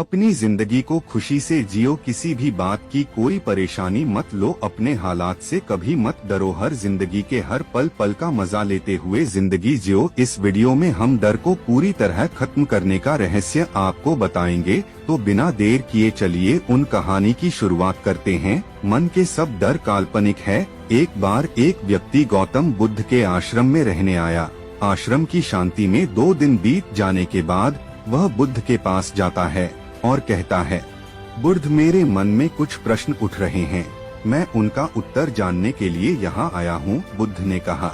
अपनी जिंदगी को खुशी से जियो, किसी भी बात की कोई परेशानी मत लो, अपने हालात से कभी मत डरो, हर जिंदगी के हर पल पल का मजा लेते हुए जिंदगी जियो। इस वीडियो में हम डर को पूरी तरह खत्म करने का रहस्य आपको बताएंगे, तो बिना देर किए चलिए उन कहानी की शुरुआत करते हैं। मन के सब डर काल्पनिक है। एक बार एक व्यक्ति गौतम बुद्ध के आश्रम में रहने आया। आश्रम की शांति में 2 दिन बीत जाने के बाद वह बुद्ध के पास जाता है और कहता है, बुद्ध, मेरे मन में कुछ प्रश्न उठ रहे हैं, मैं उनका उत्तर जानने के लिए यहाँ आया हूँ। बुद्ध ने कहा,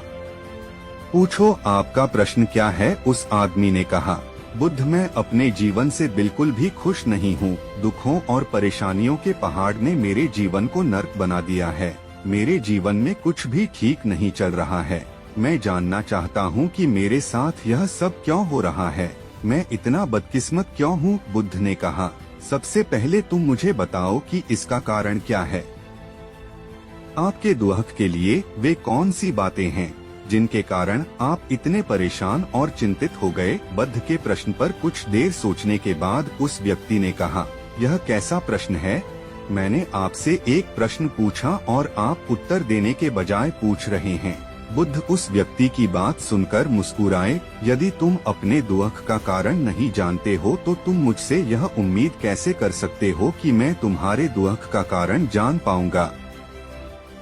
पूछो, आपका प्रश्न क्या है? उस आदमी ने कहा, बुद्ध, मैं अपने जीवन से बिल्कुल भी खुश नहीं हूँ। दुखों और परेशानियों के पहाड़ ने मेरे जीवन को नर्क बना दिया है। मेरे जीवन में कुछ भी ठीक नहीं चल रहा है। मैं जानना चाहता हूँ कि मेरे साथ यह सब क्यों हो रहा है। मैं इतना बदकिस्मत क्यों हूँ? बुद्ध ने कहा, सबसे पहले तुम मुझे बताओ कि इसका कारण क्या है। आपके दुख के लिए वे कौन सी बातें हैं जिनके कारण आप इतने परेशान और चिंतित हो गए? बुद्ध के प्रश्न पर कुछ देर सोचने के बाद उस व्यक्ति ने कहा, यह कैसा प्रश्न है? मैंने आपसे एक प्रश्न पूछा और आप उत्तर देने के बजाय पूछ रहे हैं। बुद्ध उस व्यक्ति की बात सुनकर मुस्कुराए, यदि तुम अपने दुख का कारण नहीं जानते हो तो तुम मुझसे यह उम्मीद कैसे कर सकते हो कि मैं तुम्हारे दुख का कारण जान पाऊंगा?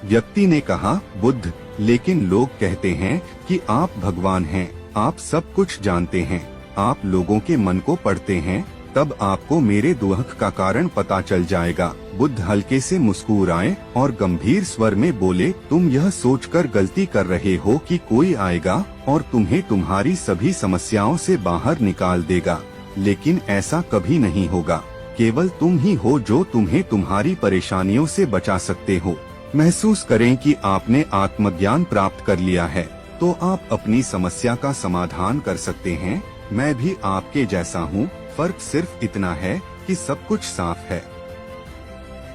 व्यक्ति ने कहा, बुद्ध, लेकिन लोग कहते हैं कि आप भगवान हैं, आप सब कुछ जानते हैं, आप लोगों के मन को पढ़ते हैं, तब आपको मेरे दुख का कारण पता चल जाएगा। बुद्ध हल्के से मुस्कुराए और गंभीर स्वर में बोले, तुम यह सोचकर गलती कर रहे हो कि कोई आएगा और तुम्हें तुम्हारी सभी समस्याओं से बाहर निकाल देगा, लेकिन ऐसा कभी नहीं होगा। केवल तुम ही हो जो तुम्हें तुम्हारी परेशानियों से बचा सकते हो। महसूस करें कि आपने आत्मज्ञान प्राप्त कर लिया है, तो आप अपनी समस्या का समाधान कर सकते हैं। मैं भी आपके जैसा हूँ, फर्क सिर्फ इतना है कि सब कुछ साफ है।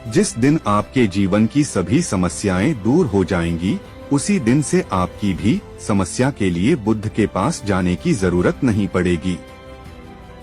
जिस दिन आपके जीवन की सभी समस्याएं दूर हो जाएंगी, उसी दिन से आपकी भी समस्या के लिए बुद्ध के पास जाने की जरूरत नहीं पड़ेगी।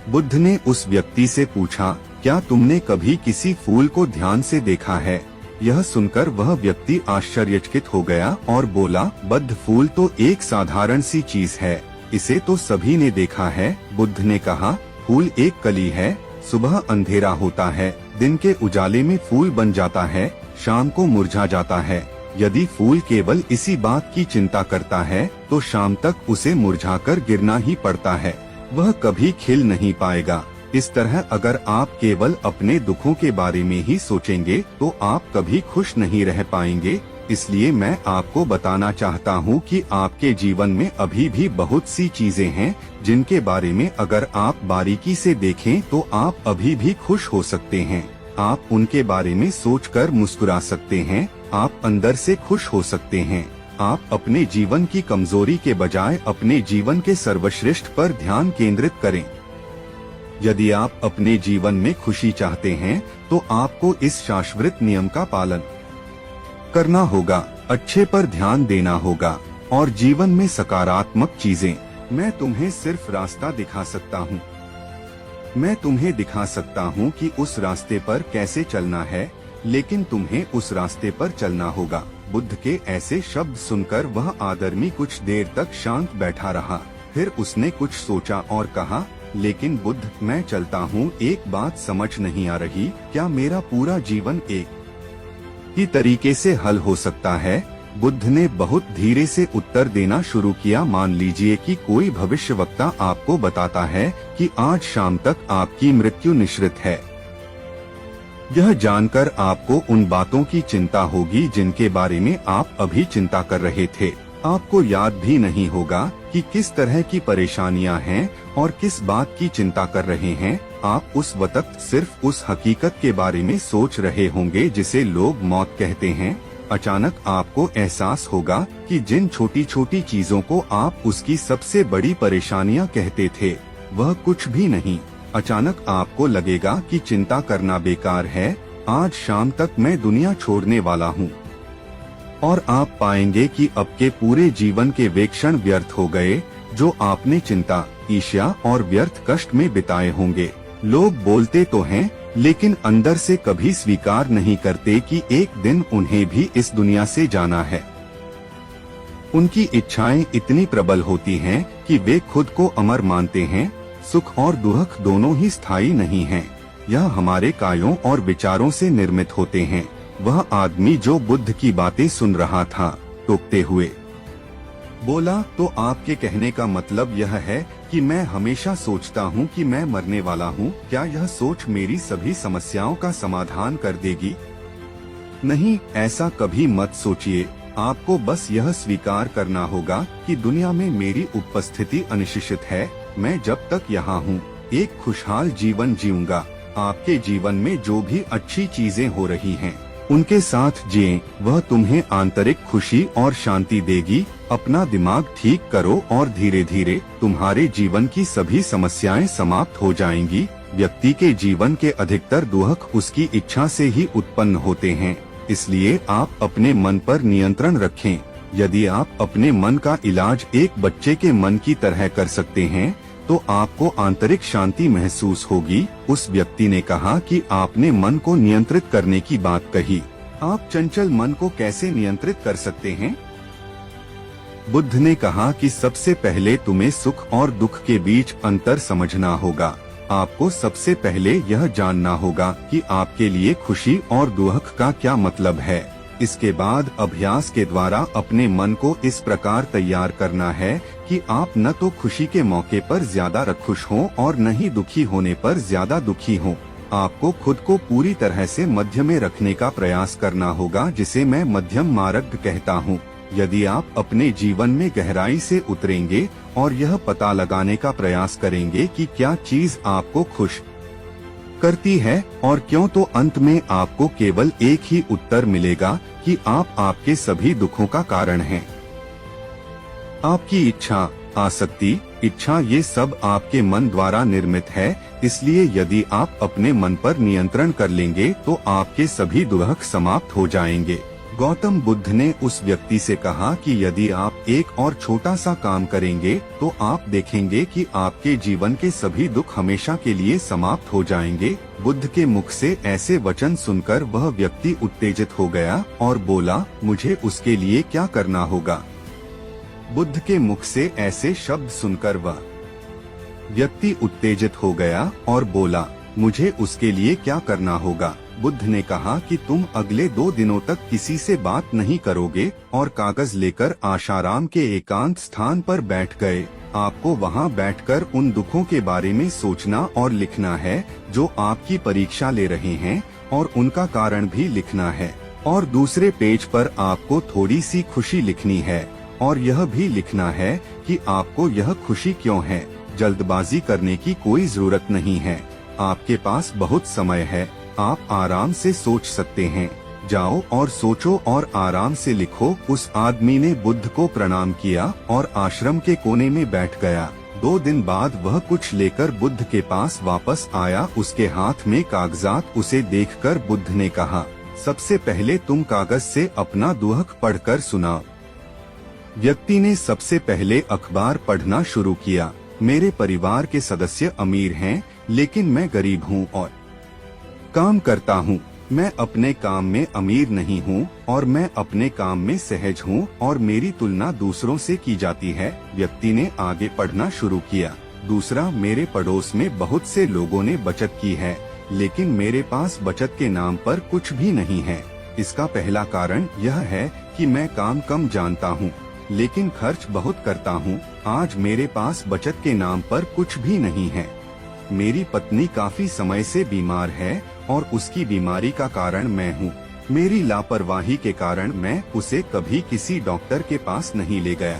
बुद्ध ने उस व्यक्ति से पूछा, क्या तुमने कभी किसी फूल को ध्यान से देखा है? यह सुनकर वह व्यक्ति आश्चर्यचकित हो गया और बोला, बुद्ध, फूल तो एक साधारण सी चीज है, इसे तो सभी ने देखा है। बुद्ध ने कहा, फूल एक कली है, सुबह अंधेरा होता है, दिन के उजाले में फूल बन जाता है, शाम को मुरझा जाता है। यदि फूल केवल इसी बात की चिंता करता है तो शाम तक उसे मुरझाकर गिरना ही पड़ता है, वह कभी खिल नहीं पाएगा। इस तरह अगर आप केवल अपने दुखों के बारे में ही सोचेंगे तो आप कभी खुश नहीं रह पाएंगे। इसलिए मैं आपको बताना चाहता हूँ कि आपके जीवन में अभी भी बहुत सी चीजें हैं जिनके बारे में अगर आप बारीकी से देखें तो आप अभी भी खुश हो सकते हैं। आप उनके बारे में सोचकर मुस्कुरा सकते हैं, आप अंदर से खुश हो सकते हैं। आप अपने जीवन की कमजोरी के बजाय अपने जीवन के सर्वश्रेष्ठ पर ध्यान केंद्रित करें। यदि आप अपने जीवन में खुशी चाहते हैं तो आपको इस शाश्वत नियम का पालन करना होगा, अच्छे पर ध्यान देना होगा और जीवन में सकारात्मक चीजें। मैं तुम्हें सिर्फ रास्ता दिखा सकता हूँ, मैं तुम्हें दिखा सकता हूँ कि उस रास्ते पर कैसे चलना है, लेकिन तुम्हें उस रास्ते पर चलना होगा। बुद्ध के ऐसे शब्द सुनकर वह आदमी कुछ देर तक शांत बैठा रहा। फिर उसने कुछ सोचा और कहा, लेकिन बुद्ध, मैं चलता हूँ, एक बात समझ नहीं आ रही, क्या मेरा पूरा जीवन एक ही तरीके से हल हो सकता है? बुद्ध ने बहुत धीरे से उत्तर देना शुरू किया, मान लीजिए कि कोई भविष्यवक्ता आपको बताता है कि आज शाम तक आपकी मृत्यु निश्चित है। यह जानकर आपको उन बातों की चिंता होगी जिनके बारे में आप अभी चिंता कर रहे थे। आपको याद भी नहीं होगा कि किस तरह की परेशानियां हैं और किस बात की चिंता कर रहे हैं। आप उस वक्त सिर्फ उस हकीकत के बारे में सोच रहे होंगे जिसे लोग मौत कहते हैं। अचानक आपको एहसास होगा कि जिन छोटी छोटी चीजों को आप उसकी सबसे बड़ी परेशानियां कहते थे, वह कुछ भी नहीं। अचानक आपको लगेगा कि चिंता करना बेकार है, आज शाम तक मैं दुनिया छोड़ने वाला हूँ। और आप पाएंगे कि आपके पूरे जीवन के वे क्षण व्यर्थ हो गए जो आपने चिंता, ईर्ष्या और व्यर्थ कष्ट में बिताए होंगे। लोग बोलते तो हैं, लेकिन अंदर से कभी स्वीकार नहीं करते कि एक दिन उन्हें भी इस दुनिया से जाना है। उनकी इच्छाएं इतनी प्रबल होती हैं कि वे खुद को अमर मानते हैं। सुख और दुख दोनों ही स्थायी नहीं हैं। यह हमारे कायों और विचारों से निर्मित होते हैं। वह आदमी जो बुद्ध की बातें सुन रहा था, टोकते हुए बोला, तो आपके कहने का मतलब यह है कि मैं हमेशा सोचता हूँ कि मैं मरने वाला हूँ। क्या यह सोच मेरी सभी समस्याओं का समाधान कर देगी? नहीं, ऐसा कभी मत सोचिए। आपको बस यह स्वीकार करना होगा कि दुनिया में मेरी उपस्थिति अनिश्चित है। मैं जब तक यहाँ हूँ, एक खुशहाल जीवन जीऊंगा। आपके जीवन में जो भी अच्छी चीजें हो रही हैं, उनके साथ जिएं। वह तुम्हें आंतरिक खुशी और शांति देगी। अपना दिमाग ठीक करो और धीरे धीरे तुम्हारे जीवन की सभी समस्याएं समाप्त हो जाएंगी। व्यक्ति के जीवन के अधिकतर दुख उसकी इच्छा से ही उत्पन्न होते हैं। इसलिए आप अपने मन पर नियंत्रण रखें। यदि आप अपने मन का इलाज एक बच्चे के मन की तरह कर सकते हैं, तो आपको आंतरिक शांति महसूस होगी। उस व्यक्ति ने कहा कि आपने मन को नियंत्रित करने की बात कही। आप चंचल मन को कैसे नियंत्रित कर सकते हैं? बुद्ध ने कहा कि सबसे पहले तुम्हें सुख और दुख के बीच अंतर समझना होगा। आपको सबसे पहले यह जानना होगा कि आपके लिए खुशी और दुख का क्या मतलब है। इसके बाद अभ्यास के द्वारा अपने मन को इस प्रकार तैयार करना है कि आप न तो खुशी के मौके पर ज्यादा खुश हों और न ही दुखी होने पर ज्यादा दुखी हों। आपको खुद को पूरी तरह से मध्य में रखने का प्रयास करना होगा, जिसे मैं मध्यम मार्ग कहता हूँ। यदि आप अपने जीवन में गहराई से उतरेंगे और यह पता लगाने का प्रयास करेंगे कि क्या चीज आपको खुश करती है और क्यों, तो अंत में आपको केवल एक ही उत्तर मिलेगा कि आप आपके सभी दुखों का कारण हैं। आपकी इच्छा, आसक्ति, इच्छा, ये सब आपके मन द्वारा निर्मित है। इसलिए यदि आप अपने मन पर नियंत्रण कर लेंगे तो आपके सभी दुख समाप्त हो जाएंगे। गौतम बुद्ध ने उस व्यक्ति से कहा कि यदि आप एक और छोटा सा काम करेंगे तो आप देखेंगे कि आपके जीवन के सभी दुख हमेशा के लिए समाप्त हो जाएंगे। बुद्ध के मुख से ऐसे वचन सुनकर वह व्यक्ति उत्तेजित हो गया और बोला, मुझे उसके लिए क्या करना होगा? बुद्ध के मुख से ऐसे शब्द सुनकर वह व्यक्ति उत्तेजित हो गया और बोला, मुझे उसके लिए क्या करना होगा? बुद्ध ने कहा कि तुम अगले 2 दिनों तक किसी से बात नहीं करोगे और कागज लेकर आशाराम के एकांत स्थान पर बैठ गए। आपको वहां बैठकर उन दुखों के बारे में सोचना और लिखना है जो आपकी परीक्षा ले रहे हैं, और उनका कारण भी लिखना है। और दूसरे पेज पर आपको थोड़ी सी खुशी लिखनी है और यह भी लिखना है कि आपको यह खुशी क्यों है। जल्दबाजी करने की कोई जरूरत नहीं है। आपके पास बहुत समय है। आप आराम से सोच सकते हैं। जाओ और सोचो और आराम से लिखो। उस आदमी ने बुद्ध को प्रणाम किया और आश्रम के कोने में बैठ गया। 2 दिन बाद वह कुछ लेकर बुद्ध के पास वापस आया। उसके हाथ में कागजात। उसे देखकर बुद्ध ने कहा, सबसे पहले तुम कागज से अपना दुख पढ़कर सुनाओ। व्यक्ति ने सबसे पहले अखबार पढ़ना शुरू किया। मेरे परिवार के सदस्य अमीर हैं, लेकिन मैं गरीब हूँ और काम करता हूँ। मैं अपने काम में अमीर नहीं हूँ और मैं अपने काम में सहज हूँ और मेरी तुलना दूसरों से की जाती है। व्यक्ति ने आगे पढ़ना शुरू किया। दूसरा, मेरे पड़ोस में बहुत से लोगों ने बचत की है, लेकिन मेरे पास बचत के नाम पर कुछ भी नहीं है। इसका पहला कारण यह है कि मैं काम कम जानता हूँ, लेकिन खर्च बहुत करता हूँ। आज मेरे पास बचत के नाम पर कुछ भी नहीं है। मेरी पत्नी काफी समय से बीमार है और उसकी बीमारी का कारण मैं हूँ। मेरी लापरवाही के कारण मैं उसे कभी किसी डॉक्टर के पास नहीं ले गया।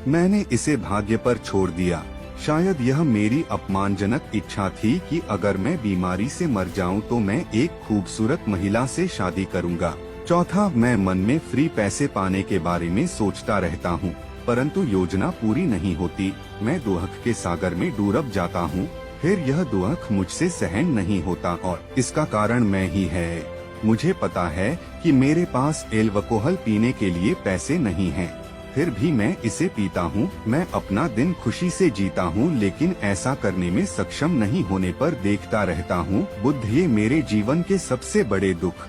मैंने इसे भाग्य पर छोड़ दिया। शायद यह मेरी अपमानजनक इच्छा थी कि अगर मैं बीमारी से मर जाऊं तो मैं एक खूबसूरत महिला से शादी करूंगा। चौथा, मैं मन में फ्री पैसे पाने के बारे में सोचता रहता हूँ, परंतु योजना पूरी नहीं होती। मैं दुख के सागर में डूब जाता हूँ, फिर यह दुख मुझसे सहन नहीं होता और इसका कारण मैं ही है। मुझे पता है कि मेरे पास एल्कोहल पीने के लिए पैसे नहीं हैं। फिर भी मैं इसे पीता हूँ। मैं अपना दिन खुशी से जीता हूँ, लेकिन ऐसा करने में सक्षम नहीं होने पर देखता रहता हूँ। बुद्ध, ये मेरे जीवन के सबसे बड़े दुख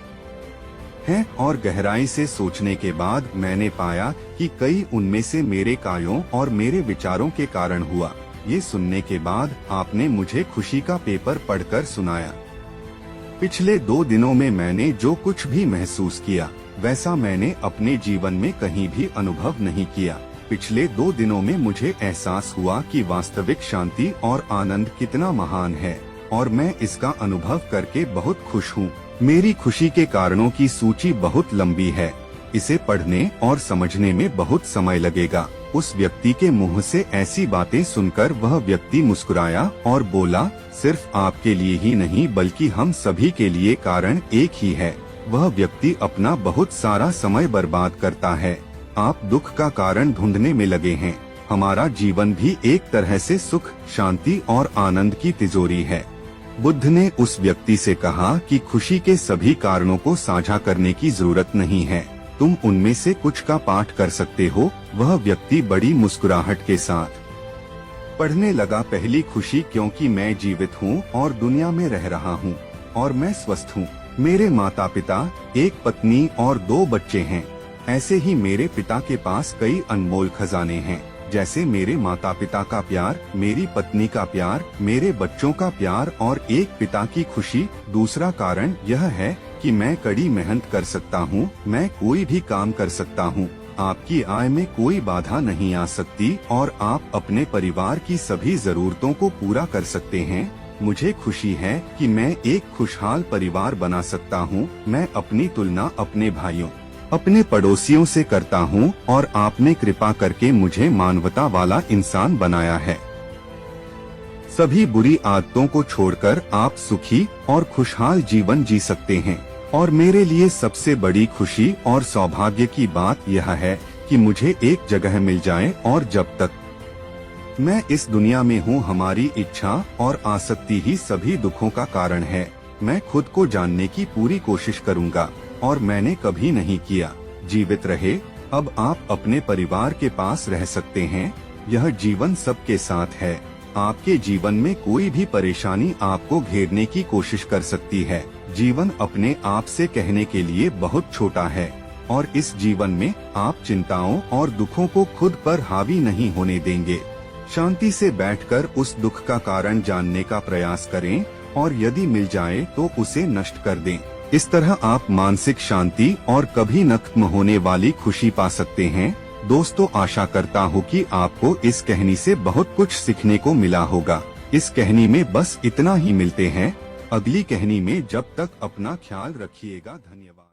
हैं। और गहराई से सोचने के बाद मैंने पाया कि कई उनमें से मेरे कायों और मेरे विचारों के कारण हुआ। ये सुनने के बाद आपने मुझे खुशी का पेपर पढ़कर सुनाया। पिछले 2 दिनों में मैंने जो कुछ भी महसूस किया वैसा मैंने अपने जीवन में कहीं भी अनुभव नहीं किया। पिछले 2 दिनों में मुझे एहसास हुआ कि वास्तविक शांति और आनंद कितना महान है, और मैं इसका अनुभव करके बहुत खुश हूँ। मेरी खुशी के कारणों की सूची बहुत लंबी है। इसे पढ़ने और समझने में बहुत समय लगेगा। उस व्यक्ति के मुंह से ऐसी बातें सुनकर वह व्यक्ति मुस्कुराया और बोला, सिर्फ आपके लिए ही नहीं बल्कि हम सभी के लिए कारण एक ही है। वह व्यक्ति अपना बहुत सारा समय बर्बाद करता है। आप दुख का कारण ढूंढने में लगे हैं। हमारा जीवन भी एक तरह से सुख, शांति और आनंद की तिजोरी है। बुद्ध ने उस व्यक्ति से कहा कि खुशी के सभी कारणों को साझा करने की जरूरत नहीं है, तुम उनमें से कुछ का पाठ कर सकते हो। वह व्यक्ति बड़ी मुस्कुराहट के साथ पढ़ने लगा, पहली खुशी क्योंकि मैं जीवित हूँ और दुनिया में रह रहा हूँ और मैं स्वस्थ हूँ। मेरे माता पिता, एक पत्नी और 2 बच्चे हैं। ऐसे ही मेरे पिता के पास कई अनमोल खजाने हैं, जैसे मेरे माता पिता का प्यार, मेरी पत्नी का प्यार, मेरे बच्चों का प्यार और एक पिता की खुशी। दूसरा कारण यह है कि मैं कड़ी मेहनत कर सकता हूँ, मैं कोई भी काम कर सकता हूँ। आपकी आय में कोई बाधा नहीं आ सकती और आप अपने परिवार की सभी जरूरतों को पूरा कर सकते हैं। मुझे खुशी है कि मैं एक खुशहाल परिवार बना सकता हूँ। मैं अपनी तुलना अपने भाइयों, अपने पड़ोसियों से करता हूँ और आपने कृपा करके मुझे मानवता वाला इंसान बनाया है। सभी बुरी आदतों को छोड़कर आप सुखी और खुशहाल जीवन जी सकते हैं। और मेरे लिए सबसे बड़ी खुशी और सौभाग्य की बात यह है कि मुझे एक जगह मिल जाए, और जब तक मैं इस दुनिया में हूँ हमारी इच्छा और आसक्ति ही सभी दुखों का कारण है। मैं खुद को जानने की पूरी कोशिश करूँगा, और मैंने कभी नहीं किया। जीवित रहे। अब आप अपने परिवार के पास रह सकते हैं। यह जीवन सबके साथ है। आपके जीवन में कोई भी परेशानी आपको घेरने की कोशिश कर सकती है। जीवन अपने आप से कहने के लिए बहुत छोटा है, और इस जीवन में आप चिंताओं और दुखों को खुद पर हावी नहीं होने देंगे। शांति से बैठकर उस दुख का कारण जानने का प्रयास करें, और यदि मिल जाए तो उसे नष्ट कर दें। इस तरह आप मानसिक शांति और कभी न खत्म होने वाली खुशी पा सकते हैं। दोस्तों, आशा करता हूँ कि आपको इस कहानी से बहुत कुछ सीखने को मिला होगा। इस कहानी में बस इतना ही। मिलते हैं अगली कहानी में। जब तक अपना ख्याल रखिएगा। धन्यवाद।